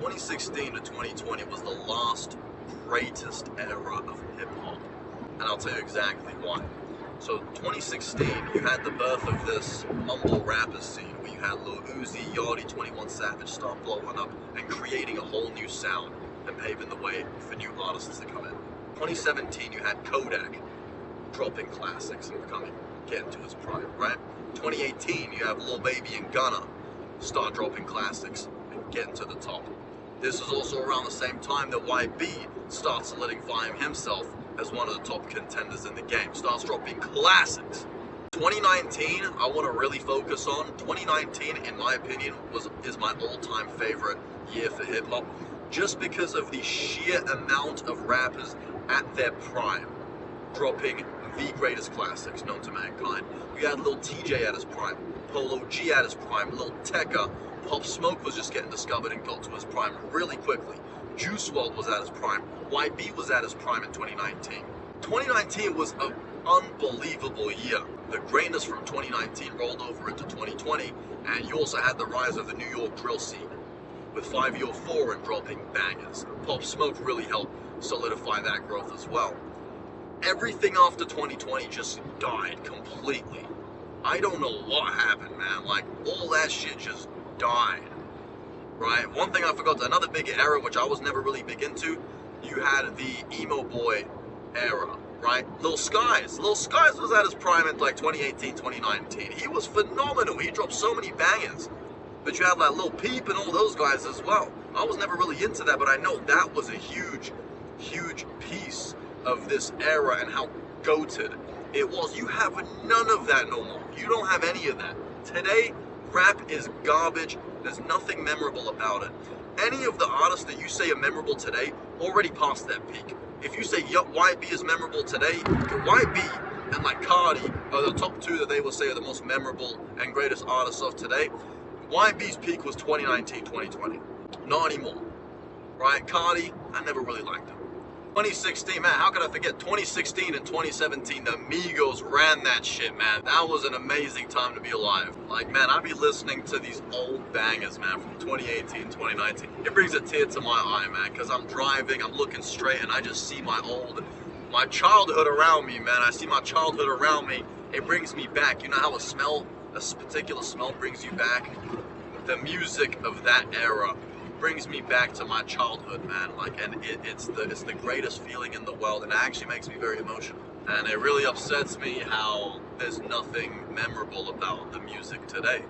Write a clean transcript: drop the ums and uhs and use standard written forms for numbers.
2016 to 2020 was the last greatest era of hip-hop, and I'll tell you exactly why. So 2016, you had the birth of this mumble rapper scene where you had Lil Uzi, Yachty, 21 Savage start blowing up and creating a whole new sound and paving the way for new artists to come in. 2017, you had Kodak dropping classics and getting to his prime, right? 2018, you have Lil Baby and Gunna start dropping classics and getting to the top. This is also around the same time that YB starts solidifying himself as one of the top contenders in the game, starts dropping classics. 2019, I want to really focus on. 2019, in my opinion, is my all-time favorite year for hip-hop, just because of the sheer amount of rappers at their prime dropping the greatest classics known to mankind. You had Lil TJ at his prime, Polo G at his prime, Lil Tecca, Pop Smoke was just getting discovered and got to his prime really quickly. Juice WRLD was at his prime. YB was at his prime in 2019. 2019 was an unbelievable year. The greatness from 2019 rolled over into 2020, and you also had the rise of the New York drill scene, with 504 and dropping bangers. Pop Smoke really helped solidify that growth as well. Everything after 2020 just died completely. I don't know what happened, man. Like, all that shit just died, right? One thing I forgot, another big era, which I was never really big into, you had the emo boy era, right? Lil Skies was at his prime in like 2018, 2019. He was phenomenal. He dropped so many bangers. But you had like Lil Peep and all those guys as well. I was never really into that, but I know that was a huge, huge piece of this era and how goated it was. You have none of that no more. You don't have any of that. Today, rap is garbage. There's nothing memorable about it. Any of the artists that you say are memorable today already passed that peak. If you say YB is memorable today, YB and like Cardi are the top two that they will say are the most memorable and greatest artists of today. YB's peak was 2019, 2020. Not anymore. Right? Cardi, I never really liked him. 2016, man, how could I forget? 2016 and 2017, the Migos ran that shit, man. That was an amazing time to be alive. Like, man, I'd be listening to these old bangers, man, from 2018, 2019. It brings a tear to my eye, man, because I'm driving, I'm looking straight, and I just see my childhood around me, man. I see my childhood around me. It brings me back. You know how a particular smell brings you back? The music of that era brings me back to my childhood, man. Like, and it's the greatest feeling in the world, and it actually makes me very emotional. And it really upsets me how there's nothing memorable about the music today.